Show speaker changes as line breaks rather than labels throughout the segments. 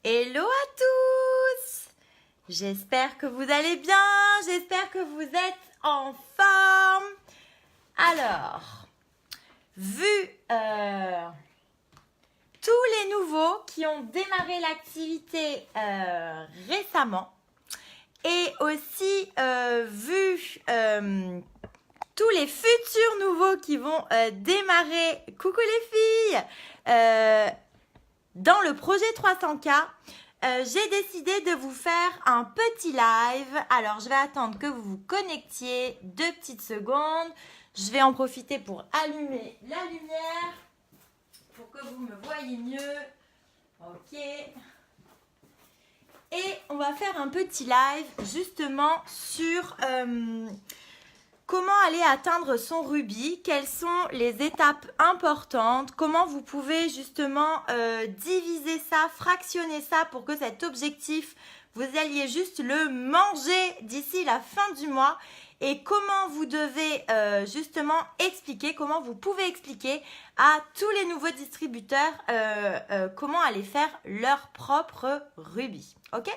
Hello à tous! J'espère que vous allez bien, j'espère que vous êtes en forme. Alors, vu tous les nouveaux qui ont démarré l'activité récemment et aussi vu tous les futurs nouveaux qui vont démarrer, coucou les filles, dans le projet 300K, j'ai décidé de vous faire un petit live. Alors, je vais attendre que vous vous connectiez 2 petites secondes. Je vais en profiter pour allumer la lumière pour que vous me voyez mieux. Ok. Et on va faire un petit live justement sur comment aller atteindre son rubis, quelles sont les étapes importantes, comment vous pouvez justement diviser ça, fractionner ça pour que cet objectif, vous alliez juste le manger d'ici la fin du mois et comment vous devez justement expliquer, comment vous pouvez expliquer à tous les nouveaux distributeurs comment aller faire leur propre rubis. Ok ?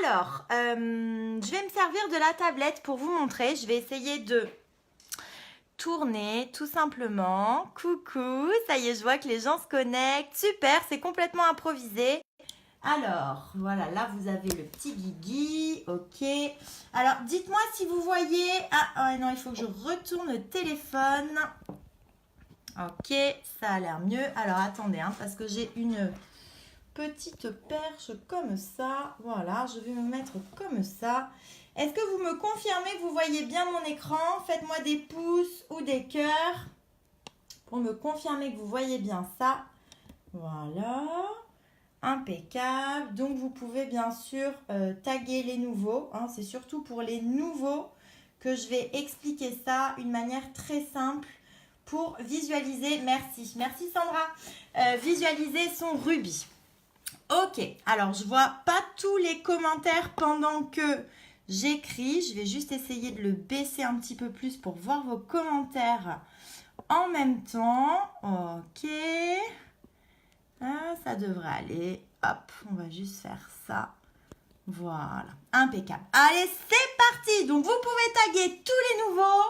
Alors, je vais me servir de la tablette pour vous montrer. Je vais essayer de tourner tout simplement. Coucou, ça y est, je vois que les gens se connectent. Super, c'est complètement improvisé. Alors, voilà, là, vous avez le petit Guigui. Ok. Alors, dites-moi si vous voyez... Ah, non, il faut que je retourne le téléphone. Ok, ça a l'air mieux. Alors, attendez, parce que j'ai une... petite perche comme ça. Voilà, je vais me mettre comme ça. Est-ce que vous me confirmez que vous voyez bien mon écran? Faites-moi des pouces ou des cœurs pour me confirmer que vous voyez bien ça. Voilà, impeccable. Donc, vous pouvez bien sûr taguer les nouveaux. C'est surtout pour les nouveaux que je vais expliquer ça d'une manière très simple pour visualiser. Merci Sandra. Visualiser son rubis. Ok, alors je vois pas tous les commentaires pendant que j'écris. Je vais juste essayer de le baisser un petit peu plus pour voir vos commentaires en même temps. Ok, ça devrait aller. Hop, on va juste faire ça. Voilà, impeccable. Allez, c'est parti. Donc, vous pouvez taguer tous les nouveaux.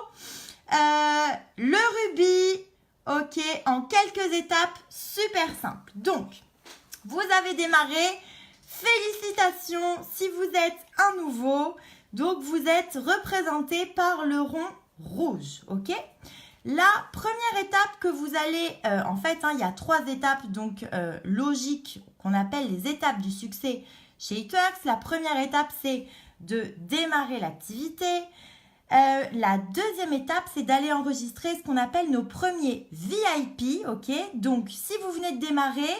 Le rubis, ok, en quelques étapes super simples. Donc, vous avez démarré, félicitations si vous êtes un nouveau. Donc, vous êtes représenté par le rond rouge, ok? La première étape que vous allez, en fait, il y a 3 étapes donc logiques qu'on appelle les étapes du succès chez It-Works. La première étape, c'est de démarrer l'activité. La deuxième étape, c'est d'aller enregistrer ce qu'on appelle nos premiers VIP, ok? Donc, si vous venez de démarrer,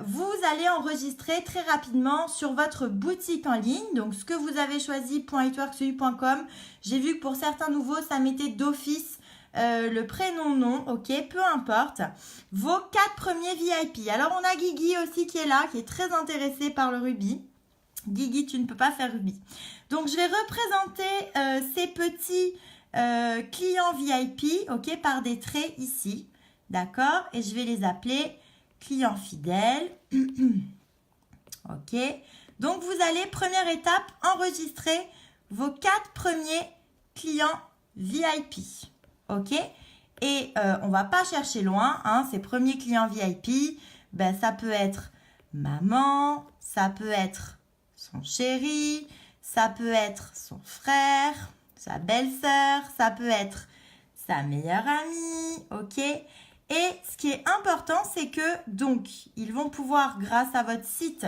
vous allez enregistrer très rapidement sur votre boutique en ligne. Donc, ce que vous avez choisi, .itworksu.com. J'ai vu que pour certains nouveaux, ça mettait d'office le prénom, nom, ok, peu importe. Vos 4 premiers VIP. Alors, on a Guigui aussi qui est là, qui est très intéressé par le rubis. Guigui, tu ne peux pas faire rubis. Donc, je vais représenter ces petits clients VIP, ok, par des traits ici. D'accord? Et je vais les appeler client fidèle. Ok. Donc, vous allez, première étape, enregistrer vos 4 premiers clients VIP. Ok. Et on ne va pas chercher loin. Ces premiers clients VIP, ça peut être maman, ça peut être son chéri, ça peut être son frère, sa belle-sœur, ça peut être sa meilleure amie. Ok. Et ce qui est important, c'est que donc ils vont pouvoir, grâce à votre site,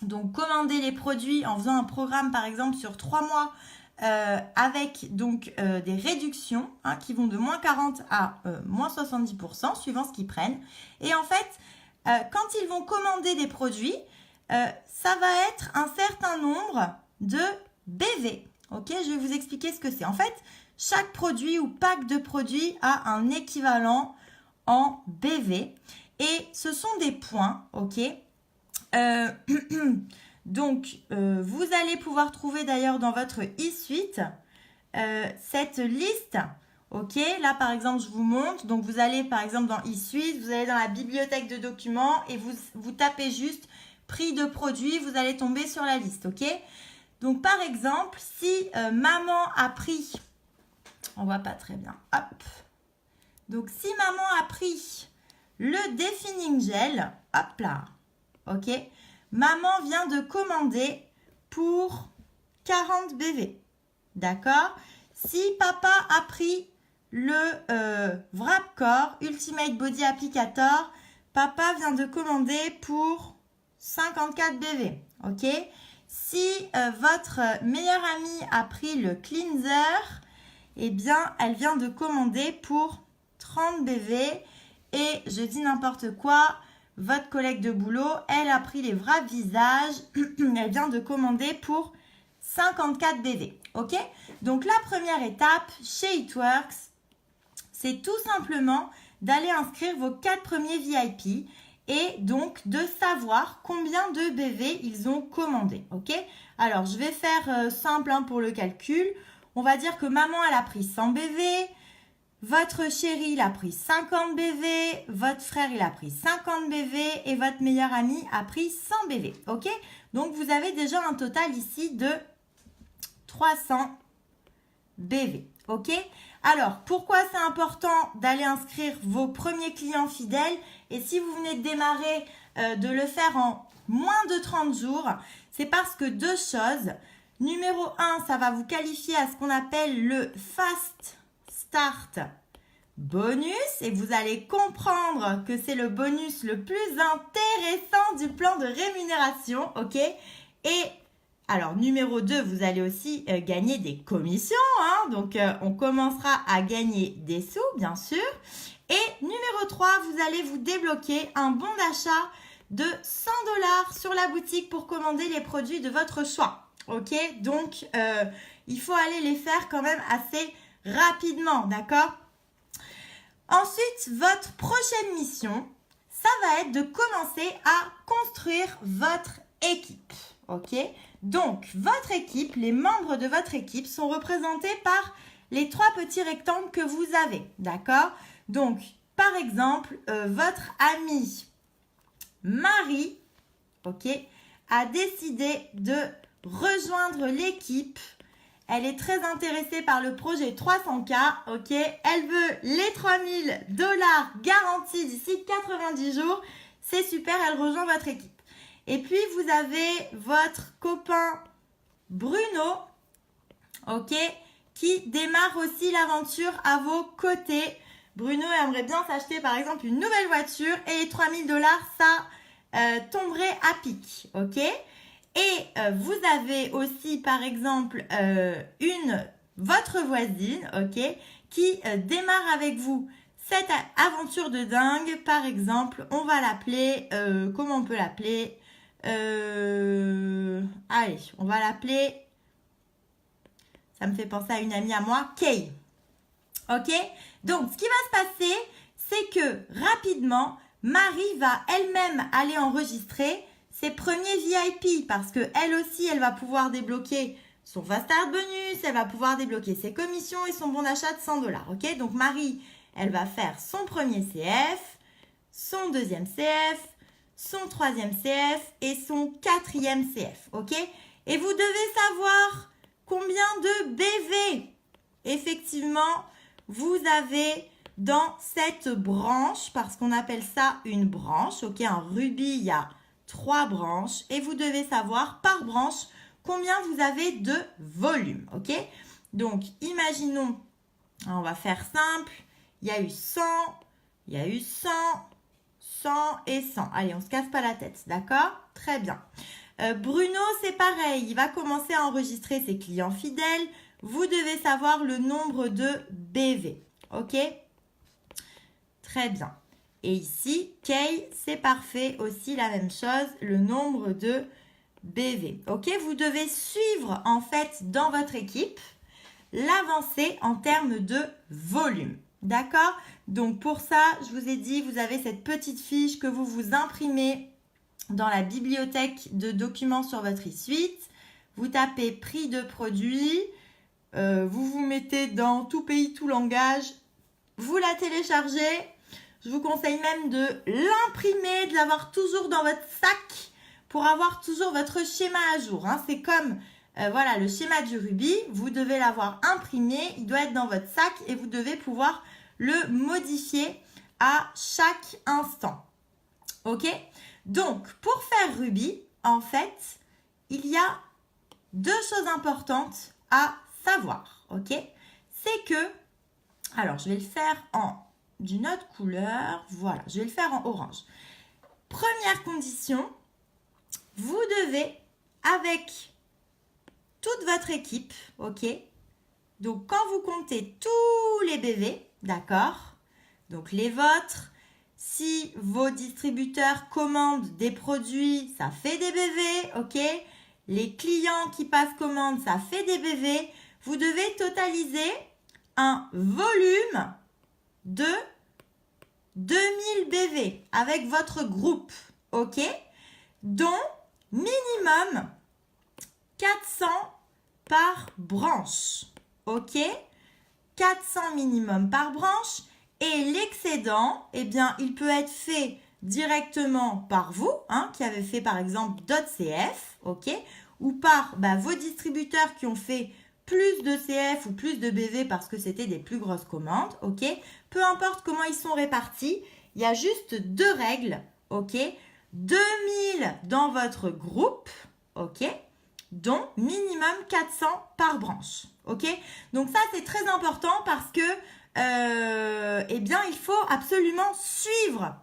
donc commander les produits en faisant un programme par exemple sur 3 mois avec donc des réductions qui vont de moins 40 à moins 70% suivant ce qu'ils prennent. Et en fait, quand ils vont commander des produits, ça va être un certain nombre de BV. Ok, je vais vous expliquer ce que c'est. En fait, chaque produit ou pack de produits a un équivalent en BV et ce sont des points, ok. Donc, vous allez pouvoir trouver d'ailleurs dans votre e-suite cette liste, ok. Là, par exemple, je vous montre. Donc, vous allez par exemple dans e-suite, vous allez dans la bibliothèque de documents et vous tapez juste prix de produit, vous allez tomber sur la liste, ok? Donc, par exemple, si maman a pris, on voit pas très bien, hop. Donc, si maman a pris le Defining Gel, hop là, ok? Maman vient de commander pour 40 BV, d'accord? Si papa a pris le Wrapcore Ultimate Body Applicator, papa vient de commander pour 54 BV, ok? Si votre meilleure amie a pris le cleanser, eh bien, elle vient de commander pour 30 BV. Et je dis n'importe quoi, votre collègue de boulot, elle a pris les wraps visage, elle vient de commander pour 54 BV, ok? Donc, la première étape chez It Works, c'est tout simplement d'aller inscrire vos 4 premiers VIP et donc de savoir combien de BV ils ont commandé, ok? Alors, je vais faire simple pour le calcul. On va dire que maman, elle a pris 100 BV, votre chéri, il a pris 50 BV, votre frère, il a pris 50 BV et votre meilleur ami a pris 100 BV, ok? Donc, vous avez déjà un total ici de 300 BV, ok? Alors, pourquoi c'est important d'aller inscrire vos premiers clients fidèles? Et si vous venez de démarrer, de le faire en moins de 30 jours, c'est parce que deux choses. Numéro 1, ça va vous qualifier à ce qu'on appelle le Fast Start Bonus. Et vous allez comprendre que c'est le bonus le plus intéressant du plan de rémunération, ok? Et alors, numéro 2, vous allez aussi gagner des commissions, donc on commencera à gagner des sous, bien sûr. Et numéro 3, vous allez vous débloquer un bon d'achat de 100 $ sur la boutique pour commander les produits de votre choix. Ok, donc il faut aller les faire quand même assez rapidement, d'accord? Ensuite, votre prochaine mission, ça va être de commencer à construire votre équipe, ok? Donc, votre équipe, les membres de votre équipe sont représentés par les 3 petits rectangles que vous avez, d'accord? Donc, par exemple, votre amie Marie, ok, a décidé de rejoindre l'équipe. Elle est très intéressée par le projet 300K, ok? Elle veut les 3000 $ garantis d'ici 90 jours. C'est super, elle rejoint votre équipe. Et puis, vous avez votre copain Bruno, ok, qui démarre aussi l'aventure à vos côtés. Bruno aimerait bien s'acheter, par exemple, une nouvelle voiture et les 3000 $, ça tomberait à pic, ok? Et vous avez aussi, par exemple, votre voisine, ok, qui démarre avec vous cette aventure de dingue. Par exemple, on va l'appeler, comment on peut l'appeler? Allez, on va l'appeler, ça me fait penser à une amie à moi, Kay. Ok? Donc, ce qui va se passer, c'est que rapidement, Marie va elle-même aller enregistrer ses premiers VIP parce que elle aussi, elle va pouvoir débloquer son Fast Start Bonus, elle va pouvoir débloquer ses commissions et son bon d'achat de 100 $. Ok? Donc, Marie, elle va faire son premier CF, son deuxième CF, son troisième CF et son quatrième CF. Ok? Et vous devez savoir combien de BV, effectivement, vous avez dans cette branche, parce qu'on appelle ça une branche, ok, un rubis, il y a 3 branches, et vous devez savoir par branche combien vous avez de volume, ok? Donc, imaginons, on va faire simple, il y a eu 100, il y a eu 100, 100 et 100. Allez, on ne se casse pas la tête, d'accord? Très bien. Bruno, c'est pareil, il va commencer à enregistrer ses clients fidèles. Vous devez savoir le nombre de BV, ok? Très bien. Et ici, Kay, c'est parfait, aussi la même chose, le nombre de BV, ok? Vous devez suivre, en fait, dans votre équipe, l'avancée en termes de volume, d'accord? Donc, pour ça, je vous ai dit, vous avez cette petite fiche que vous imprimez dans la bibliothèque de documents sur votre e-suite. Vous tapez prix de produit, vous vous mettez dans tout pays, tout langage, vous la téléchargez. Je vous conseille même de l'imprimer, de l'avoir toujours dans votre sac pour avoir toujours votre schéma à jour. Hein. C'est comme voilà, le schéma du rubis, vous devez l'avoir imprimé, il doit être dans votre sac et vous devez pouvoir le modifier à chaque instant. Ok? Donc, pour faire rubis, en fait, il y a deux choses importantes à savoir. Ok? C'est que, alors je vais le faire d'une autre couleur. Voilà, je vais le faire en orange. Première condition, vous devez, avec toute votre équipe, ok? Donc, quand vous comptez tous les BV, d'accord? Donc, les vôtres, si vos distributeurs commandent des produits, ça fait des BV, ok? Les clients qui passent commande, ça fait des BV. Vous devez totaliser un volume de 2000 BV avec votre groupe, ok? Dont minimum 400 par branche, ok? 400 minimum par branche et l'excédent, eh bien, il peut être fait directement par vous, hein, qui avez fait par exemple .cf, ok? Ou par vos distributeurs qui ont fait plus de CF ou plus de BV parce que c'était des plus grosses commandes, ok? Peu importe comment ils sont répartis, il y a juste deux règles, ok? 2000 dans votre groupe, ok? Dont minimum 400 par branche, ok? Donc ça, c'est très important parce que, eh bien, il faut absolument suivre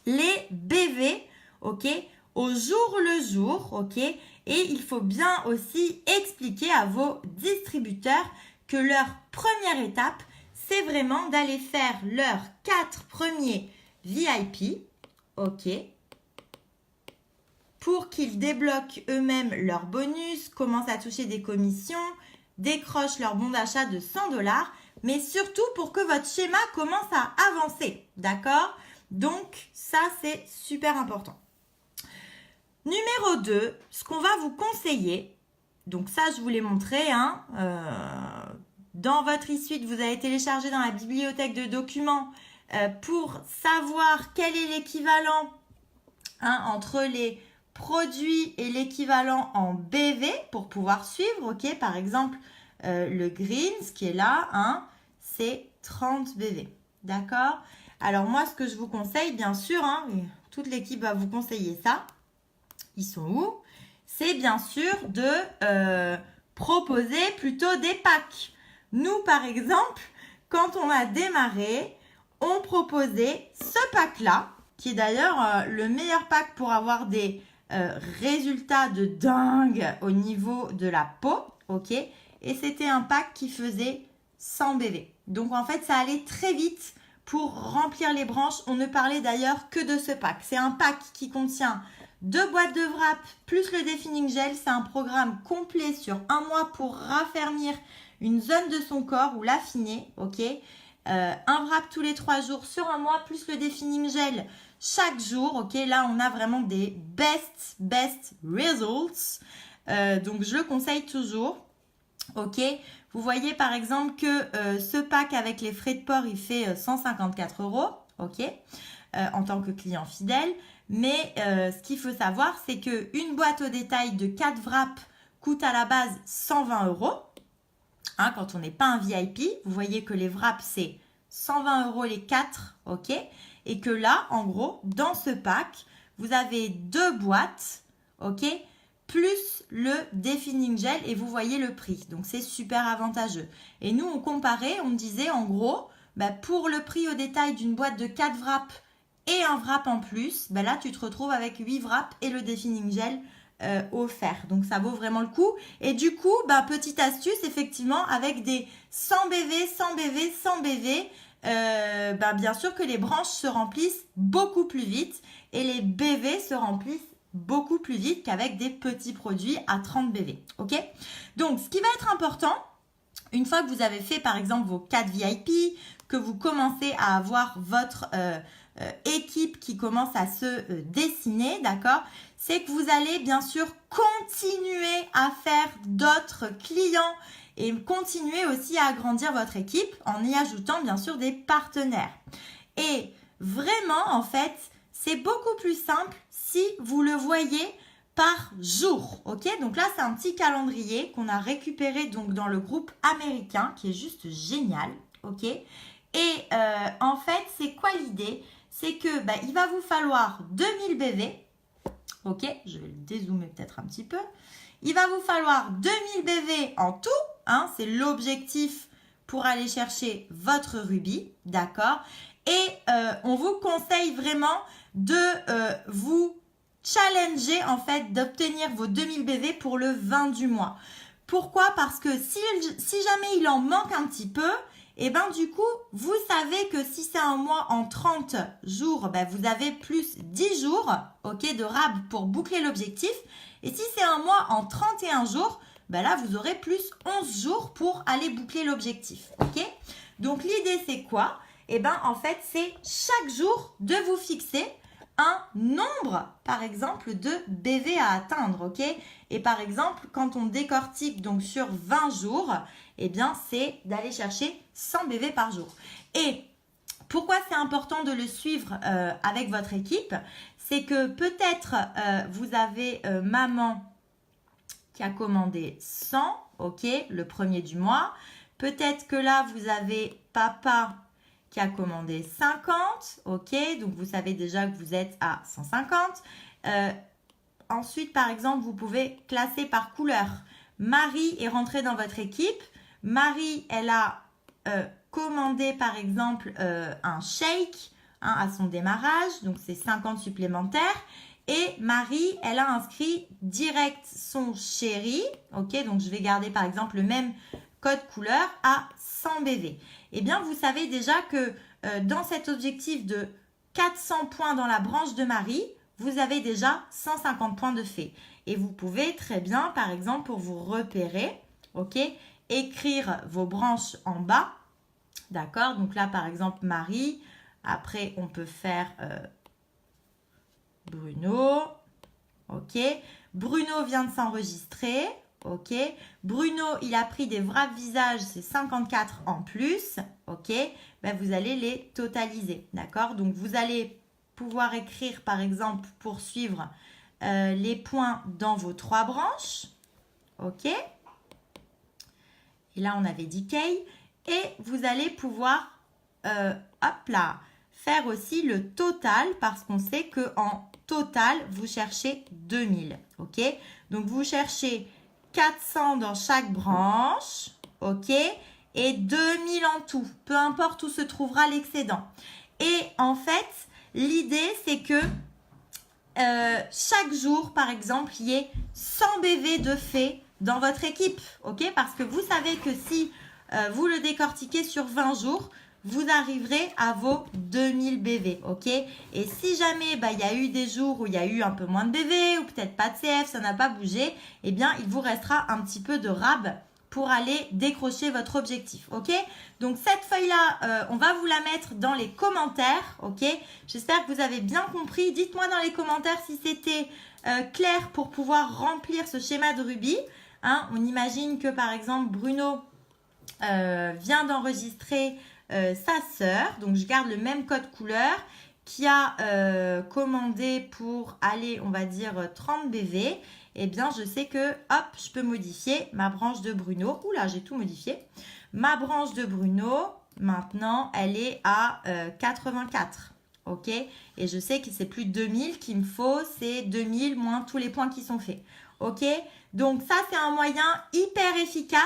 les BV, ok? Au jour le jour, ok? Et il faut bien aussi expliquer à vos distributeurs que leur première étape, c'est vraiment d'aller faire leurs 4 premiers VIP, ok? Pour qu'ils débloquent eux-mêmes leurs bonus, commencent à toucher des commissions, décrochent leur bon d'achat de 100 $, mais surtout pour que votre schéma commence à avancer, d'accord? Donc, ça, c'est super important. Numéro 2, ce qu'on va vous conseiller, donc ça, je vous l'ai montré, hein, dans votre e-suite, vous allez télécharger dans la bibliothèque de documents pour savoir quel est l'équivalent entre les produits et l'équivalent en BV pour pouvoir suivre, ok? Par exemple, le green, ce qui est là, hein, c'est 30 BV, d'accord? Alors moi, ce que je vous conseille, bien sûr, hein, toute l'équipe va vous conseiller ça. Ils sont où? C'est bien sûr de proposer plutôt des packs. Nous, par exemple, quand on a démarré, on proposait ce pack-là, qui est d'ailleurs le meilleur pack pour avoir des résultats de dingue au niveau de la peau, ok? Et c'était un pack qui faisait 100 BV. Donc, en fait, ça allait très vite pour remplir les branches. On ne parlait d'ailleurs que de ce pack. C'est un pack qui contient 2 boîtes de wrap plus le defining gel. C'est un programme complet sur 1 mois pour raffermir une zone de son corps ou l'affiner, ok? Un wrap tous les 3 jours sur 1 mois plus le defining gel chaque jour, ok? Là, on a vraiment des best results. Donc, je le conseille toujours, ok? Vous voyez par exemple que ce pack avec les frais de port, il fait 154 €, ok? En tant que client fidèle. Mais ce qu'il faut savoir, c'est qu'une boîte au détail de 4 wraps coûte à la base 120 €. Hein, quand on n'est pas un VIP, vous voyez que les wraps, c'est 120 € les 4, ok? Et que là, en gros, dans ce pack, vous avez 2 boîtes, ok? Plus le defining gel et vous voyez le prix. Donc, c'est super avantageux. Et nous, on comparait, on disait en gros, pour le prix au détail d'une boîte de 4 wraps et un wrap en plus, là, tu te retrouves avec 8 wraps et le defining gel offert. Donc, ça vaut vraiment le coup. Et du coup, petite astuce, effectivement, avec des 100 BV, 100 BV, 100 BV, bien sûr que les branches se remplissent beaucoup plus vite et les BV se remplissent beaucoup plus vite qu'avec des petits produits à 30 BV. Ok? Donc, ce qui va être important, une fois que vous avez fait par exemple vos 4 VIP, que vous commencez à avoir votre équipe qui commence à se dessiner, d'accord? C'est que vous allez bien sûr continuer à faire d'autres clients et continuer aussi à agrandir votre équipe en y ajoutant bien sûr des partenaires. Et vraiment, en fait, c'est beaucoup plus simple si vous le voyez par jour, ok? Donc là, c'est un petit calendrier qu'on a récupéré donc dans le groupe américain qui est juste génial, ok? Et en fait, c'est quoi l'idée? C'est que il va vous falloir 2000 BV, ok? Je vais le dézoomer peut-être un petit peu. Il va vous falloir 2000 BV en tout, hein? C'est l'objectif pour aller chercher votre rubis, d'accord? Et on vous conseille vraiment de vous challenger en fait d'obtenir vos 2000 BV pour le 20 du mois. Pourquoi? Parce que si jamais il en manque un petit peu, et du coup, vous savez que si c'est un mois en 30 jours, vous avez plus 10 jours, ok, de RAB pour boucler l'objectif. Et si c'est un mois en 31 jours, là, vous aurez plus 11 jours pour aller boucler l'objectif, ok? Donc, l'idée, c'est quoi? En fait, c'est chaque jour de vous fixer un nombre, par exemple, de BV à atteindre, ok? Et par exemple, quand on décortique donc sur 20 jours, c'est d'aller chercher 100 BV par jour. Et pourquoi c'est important de le suivre avec votre équipe? C'est que peut-être vous avez maman qui a commandé 100, ok, le premier du mois. Peut-être que là, vous avez papa qui a commandé 50, ok, donc vous savez déjà que vous êtes à 150. Ensuite, par exemple, vous pouvez classer par couleur. Marie est rentrée dans votre équipe. Marie, elle a commandé, par exemple, un shake à son démarrage, donc c'est 50 supplémentaires. Et Marie, elle a inscrit direct son chéri, ok, donc je vais garder, par exemple, le même code couleur à 100 BV. Vous savez déjà que dans cet objectif de 400 points dans la branche de Marie, vous avez déjà 150 points de fait. Et vous pouvez très bien, par exemple, pour vous repérer, ok, écrire vos branches en bas. D'accord? Donc là, par exemple, Marie. Après, on peut faire Bruno. Ok. Bruno vient de s'enregistrer. Ok. Bruno, il a pris des wraps visage, c'est 54 en plus. Ok. Vous allez les totaliser. D'accord? Donc, vous allez pouvoir écrire, par exemple, pour suivre les points dans vos 3 branches. Ok. Et là, on avait dit Kay. Et vous allez pouvoir, faire aussi le total parce qu'on sait qu'en total, vous cherchez 2000. Ok. Donc, vous cherchez 400 dans chaque branche, ok, et 2000 en tout, peu importe où se trouvera l'excédent. Et en fait, l'idée, c'est que chaque jour, par exemple, il y ait 100 BV de fait dans votre équipe, ok, parce que vous savez que si vous le décortiquez sur 20 jours, vous arriverez à vos 2000 BV, ok? Et si jamais il y a eu des jours où il y a eu un peu moins de BV ou peut-être pas de CF, ça n'a pas bougé, il vous restera un petit peu de RAB pour aller décrocher votre objectif, ok? Donc cette feuille-là, on va vous la mettre dans les commentaires, ok? J'espère que vous avez bien compris. Dites-moi dans les commentaires si c'était clair pour pouvoir remplir ce schéma de rubis. Hein, on imagine que par exemple Bruno vient d'enregistrer sa sœur, donc je garde le même code couleur, qui a commandé pour aller, on va dire, 30 BV. Je sais que, hop, je peux modifier ma branche de Bruno. Oula, j'ai tout modifié. Ma branche de Bruno, maintenant, elle est à 84. Ok? Et je sais que c'est plus de 2000 qu'il me faut. C'est 2000 moins tous les points qui sont faits. Ok? Donc, ça, c'est un moyen hyper efficace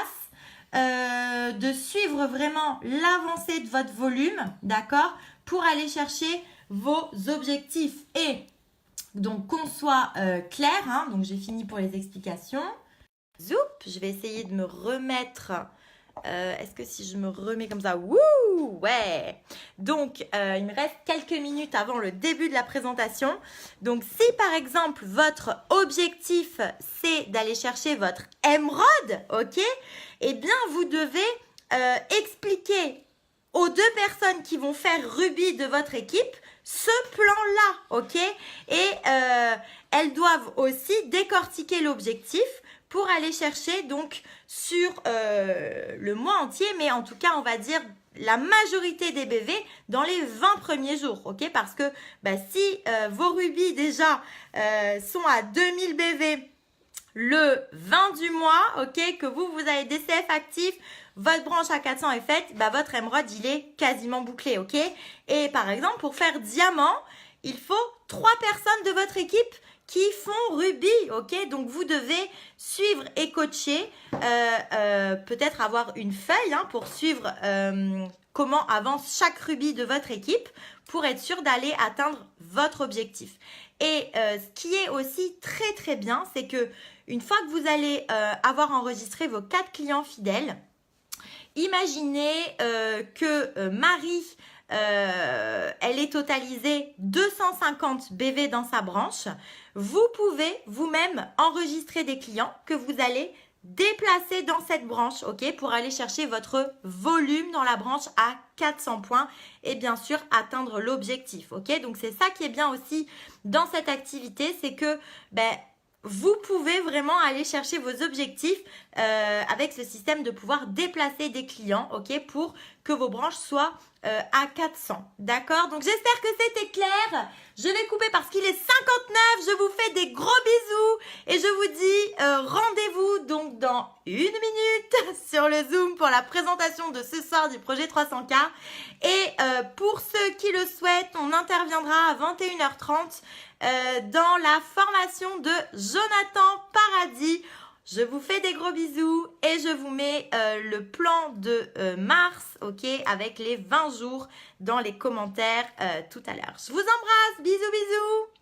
de suivre vraiment l'avancée de votre volume, d'accord, pour aller chercher vos objectifs. Et donc qu'on soit clair, hein, donc j'ai fini pour les explications. Zoup, je vais essayer de me remettre. Est-ce que si je me remets comme ça, wouh, ouais. Donc, il me reste quelques minutes avant le début de la présentation. Donc, si par exemple, votre objectif, c'est d'aller chercher votre émeraude, ok, vous devez expliquer aux 2 personnes qui vont faire rubis de votre équipe ce plan-là, ok? Et elles doivent aussi décortiquer l'objectif pour aller chercher donc sur le mois entier, mais en tout cas, on va dire la majorité des BV dans les 20 premiers jours, ok? Parce que si vos rubis déjà sont à 2000 BV le 20 du mois, ok, que vous avez DCF actif, votre branche à 400 est faite, votre émeraude, il est quasiment bouclé, ok? Et par exemple, pour faire diamant, il faut 3 personnes de votre équipe qui font rubis, ok? Donc, vous devez suivre et coacher, peut-être avoir une feuille pour suivre comment avance chaque rubis de votre équipe pour être sûr d'aller atteindre votre objectif. Et ce qui est aussi très, très bien, c'est que une fois que vous allez avoir enregistré vos 4 clients fidèles, imaginez que Marie, elle est totalisée 250 BV dans sa branche. Vous pouvez vous-même enregistrer des clients que vous allez déplacer dans cette branche, ok, pour aller chercher votre volume dans la branche à 400 points et bien sûr atteindre l'objectif, ok. Donc c'est ça qui est bien aussi dans cette activité, c'est que vous pouvez vraiment aller chercher vos objectifs avec ce système de pouvoir déplacer des clients, ok, pour que vos branches soient à 400. D'accord? Donc, j'espère que c'était clair. Je vais couper parce qu'il est 59. Je vous fais des gros bisous et je vous dis rendez-vous donc dans 1 minute sur le Zoom pour la présentation de ce soir du projet 300K. Et pour ceux qui le souhaitent, on interviendra à 21h30 dans la formation de Jonathan Paradis. Je vous fais des gros bisous et je vous mets le plan de mars, ok, avec les 20 jours dans les commentaires tout à l'heure. Je vous embrasse, bisous bisous.